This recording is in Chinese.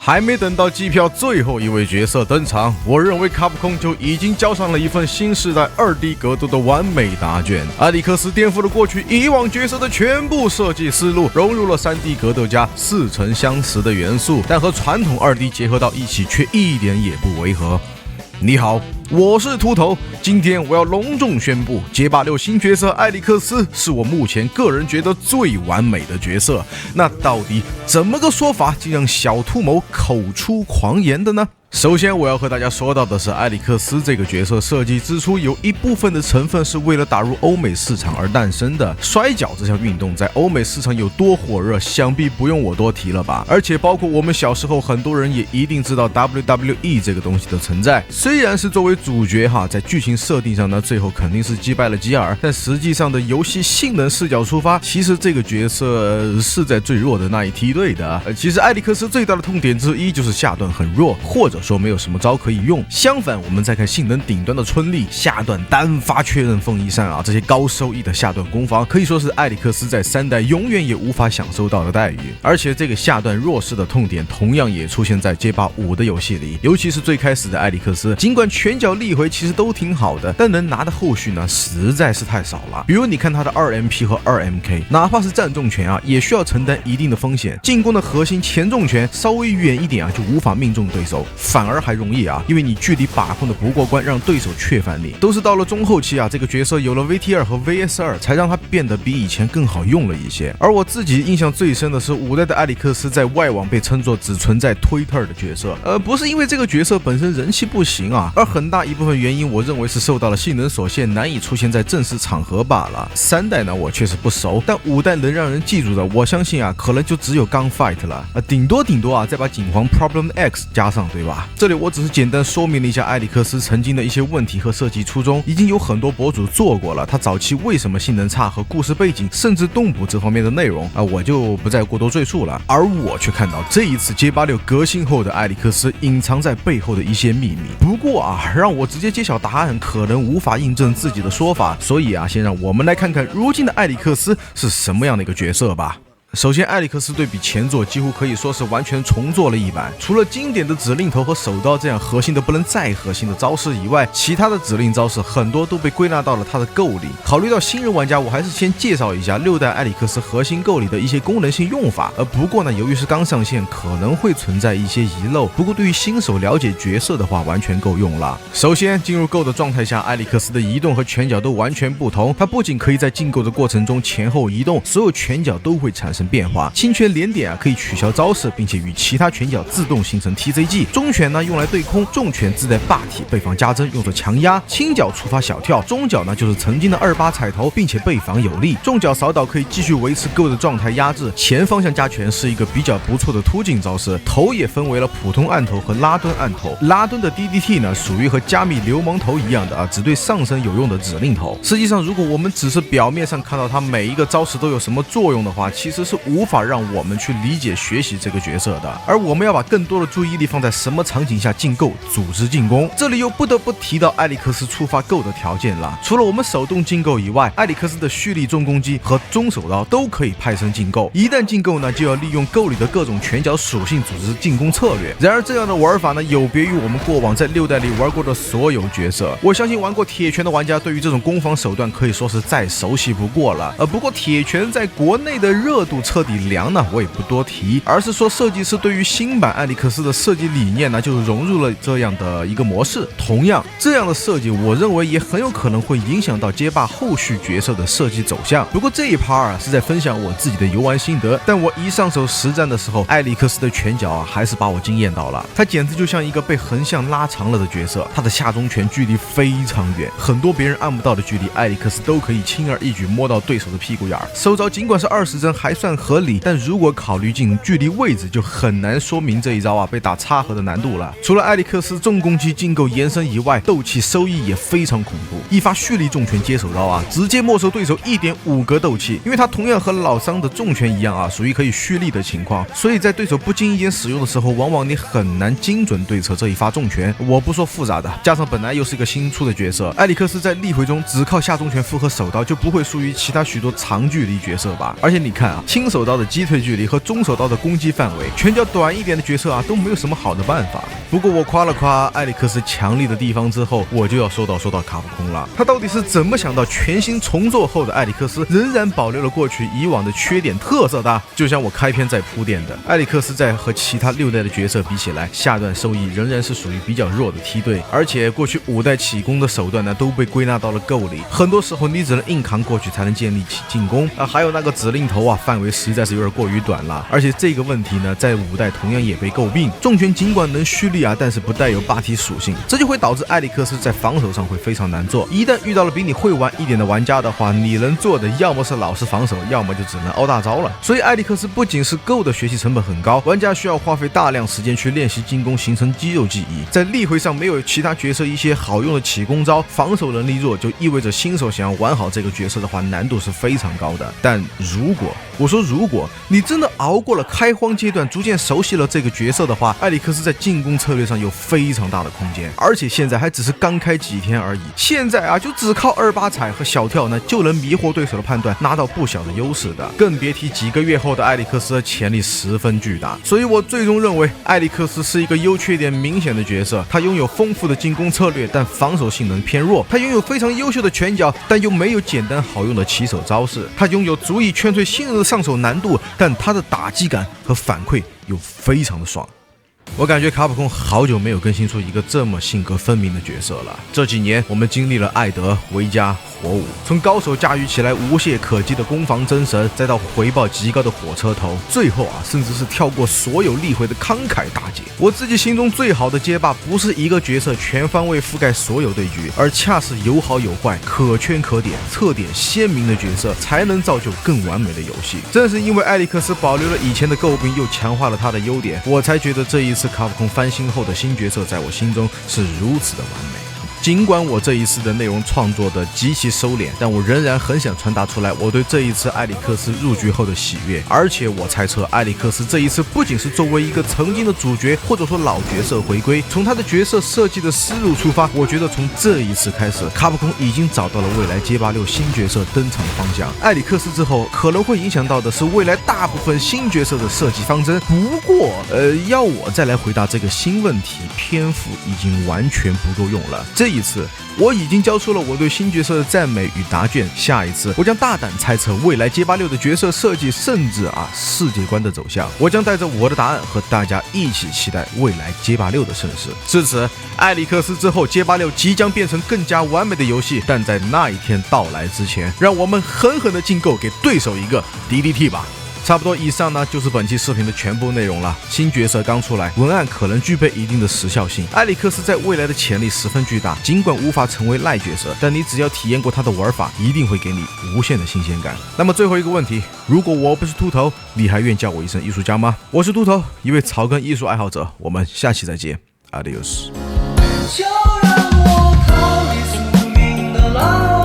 还没等到机票最后一位角色登场，我认为卡普空就已经交上了一份新时代 2D 格斗的完美答卷。艾利克斯颠覆了过去以往角色的全部设计思路，融入了 3D 格斗家似曾相识的元素，但和传统 2D 结合到一起却一点也不违和。你好，我是秃头，今天我要隆重宣布，街霸6新角色艾利克斯是我目前个人觉得最完美的角色。那到底怎么个说法，竟让小秃某口出狂言的呢？首先我要和大家说到的是，艾利克斯这个角色设计之初，有一部分的成分是为了打入欧美市场而诞生的。摔跤这项运动在欧美市场有多火热，想必不用我多提了吧。而且包括我们小时候，很多人也一定知道 WWE 这个东西的存在。虽然是作为主角在剧情设定上呢，最后肯定是击败了吉尔，但实际上的游戏性能视角出发，其实这个角色是在最弱的那一梯队的。其实艾利克斯最大的痛点之一就是下段很弱，或者说没有什么招可以用。相反，我们再看性能顶端的春丽，下段单发确认凤翼扇这些高收益的下段攻防，可以说是艾利克斯在3代永远也无法享受到的待遇。而且这个下段弱势的痛点同样也出现在街霸5的游戏里，尤其是最开始的艾利克斯，尽管拳脚力回其实都挺好的，但能拿的后续呢实在是太少了。比如你看他的 2MP 和 2MK， 哪怕是站重拳也需要承担一定的风险，进攻的核心前重拳稍微远一点就无法命中对手，反而还容易因为你距离把控的不过关，让对手确反你。都是到了中后期这个角色有了 VT2 和 VS2， 才让他变得比以前更好用了一些。而我自己印象最深的是5代的艾利克斯在外网被称作只存在推特的角色，不是因为这个角色本身人气不行而很大一部分原因我认为是受到了性能所限，难以出现在正式场合罢了。3代呢我确实不熟，但5代能让人记住的，我相信可能就只有 Gunfight 了，顶多再把景皇 Problem X 加上，对吧？这里我只是简单说明了一下艾利克斯曾经的一些问题和设计初衷，已经有很多博主做过了，他早期为什么性能差和故事背景甚至动捕这方面的内容我就不再过多赘述了。而我却看到这一次街霸6革新后的艾利克斯隐藏在背后的一些秘密。不过让我直接揭晓答案可能无法印证自己的说法，所以先让我们来看看如今的艾利克斯是什么样的一个角色吧。首先，艾利克斯对比前作几乎可以说是完全重做了一版，除了经典的指令头和手刀这样核心的不能再核心的招式以外，其他的指令招式很多都被归纳到了他的构里。考虑到新人玩家，我还是先介绍一下6代艾利克斯核心构里的一些功能性用法。不过呢，由于是刚上线，可能会存在一些遗漏，不过对于新手了解角色的话，完全够用了。首先，进入构的状态下，艾利克斯的移动和拳脚都完全不同，他不仅可以在进构的过程中前后移动，所有拳脚都会产生变化。轻拳连点可以取消招式，并且与其他拳脚自动形成 TZG。中拳呢用来对空，重拳自带霸体，被防加针，用作强压。轻脚触发小跳，中脚呢就是曾经的28踩头，并且被防有力。重脚扫倒可以继续维持构的状态压制。前方向加拳是一个比较不错的突进招式。头也分为了普通按头和拉蹲按头。拉蹲的 DDT 呢属于和加密流氓头一样的只对上身有用的指令头。实际上，如果我们只是表面上看到它每一个招式都有什么作用的话，其实是无法让我们去理解学习这个角色的。而我们要把更多的注意力放在什么场景下进构组织进攻。这里又不得不提到艾利克斯触发构的条件了。除了我们手动进构以外，艾利克斯的蓄力重攻击和中手刀都可以派生进构。一旦进构呢，就要利用构里的各种拳脚属性组织进攻策略。然而这样的玩法呢，有别于我们过往在6代里玩过的所有角色。我相信玩过铁拳的玩家对于这种攻防手段可以说是再熟悉不过了。不过铁拳在国内的热度彻底凉呢，我也不多提，而是说设计师对于新版艾利克斯的设计理念呢，就融入了这样的一个模式。同样，这样的设计我认为也很有可能会影响到街霸后续角色的设计走向。不过这一 part 是在分享我自己的游玩心得，但我一上手实战的时候，艾利克斯的拳脚还是把我惊艳到了。他简直就像一个被横向拉长了的角色，他的下中拳距离非常远，很多别人按不到的距离，艾利克斯都可以轻而易举摸到对手的屁股眼儿。手招尽管是20帧还算合理，但如果考虑进距离位置，就很难说明这一招被打插合的难度了。除了艾利克斯重攻击进构延伸以外，斗气收益也非常恐怖。一发蓄力重拳接手刀直接没收对手 1.5 格斗气，因为它同样和老桑的重拳一样属于可以蓄力的情况，所以在对手不经意间使用的时候，往往你很难精准对策这一发重拳。我不说复杂的，加上本来又是一个新出的角色，艾利克斯在例会中只靠下重拳复合手刀，就不会输于其他许多长距离角色吧。而且你看轻手刀的击退距离和中手刀的攻击范围，拳脚短一点的角色都没有什么好的办法。不过我夸了夸艾利克斯强力的地方之后，我就要说到卡普空了。他到底是怎么想到全新重做后的艾利克斯仍然保留了过去以往的缺点特色的？就像我开篇在铺垫的，艾利克斯在和其他6代的角色比起来，下段收益仍然是属于比较弱的梯队，而且过去5代起攻的手段都被归纳到了 Go 里，很多时候你只能硬扛过去才能建立起进攻还有那个指令头范围实在是有点过于短了，而且这个问题在5代同样也被诟病。重拳尽管能蓄力但是不带有霸体属性，这就会导致艾利克斯在防守上会非常难做。一旦遇到了比你会玩一点的玩家的话，你能做的要么是老实防守，要么就只能凹大招了。所以艾利克斯不仅是 Go 的学习成本很高，玩家需要花费大量时间去练习进攻，形成肌肉记忆。在例会上没有其他角色一些好用的起攻招，防守能力弱，就意味着新手想要玩好这个角色的话，难度是非常高的。但如果你真的熬过了开荒阶段，逐渐熟悉了这个角色的话，艾利克斯在进攻策略上有非常大的空间，而且现在还只是刚开几天而已。现在就只靠28踩和小跳就能迷惑对手的判断，拿到不小的优势的，更别提几个月后的艾利克斯的潜力十分巨大。所以我最终认为艾利克斯是一个优缺点明显的角色，他拥有丰富的进攻策略，但防守性能偏弱；他拥有非常优秀的拳脚，但又没有简单好用的起手招式；他拥有足以劝退新人的上手难度，但他的打击感和反馈又非常的爽。我感觉卡普空好久没有更新出一个这么性格分明的角色了。这几年我们经历了艾德、维加、火舞，从高手驾驭起来无懈可击的攻防真神，再到回报极高的火车头，最后甚至是跳过所有例会的慷慨大捷。我自己心中最好的街霸不是一个角色全方位覆盖所有对局，而恰是有好有坏、可圈可点、特点鲜明的角色，才能造就更完美的游戏。正是因为艾利克斯保留了以前的诟病，又强化了他的优点，我才觉得这一次卡普空翻新后的新角色在我心中是如此的完美。尽管我这一次的内容创作的极其收敛，但我仍然很想传达出来我对这一次艾利克斯入局后的喜悦。而且我猜测艾利克斯这一次不仅是作为一个曾经的主角或者说老角色回归，从他的角色设计的思路出发，我觉得从这一次开始，卡普空已经找到了未来街霸6新角色登场方向。艾利克斯之后可能会影响到的是未来大部分新角色的设计方针。不过要我再来回答这个新问题，篇幅已经完全不够用了。这一次我已经交出了我对新角色的赞美与答卷，下一次我将大胆猜测未来街霸6的角色设计，甚至世界观的走向。我将带着我的答案和大家一起期待未来街霸6的盛世。至此，艾利克斯之后，街霸6即将变成更加完美的游戏，但在那一天到来之前，让我们狠狠的进购，给对手一个 DDT 吧。差不多以上就是本期视频的全部内容了。新角色刚出来，文案可能具备一定的时效性。艾利克斯在未来的潜力十分巨大，尽管无法成为赖角色，但你只要体验过他的玩法，一定会给你无限的新鲜感。那么最后一个问题，如果我不是秃头，你还愿叫我一声艺术家吗？我是秃头，一位草根艺术爱好者，我们下期再见 ，Adios。就让我逃离宿命的牢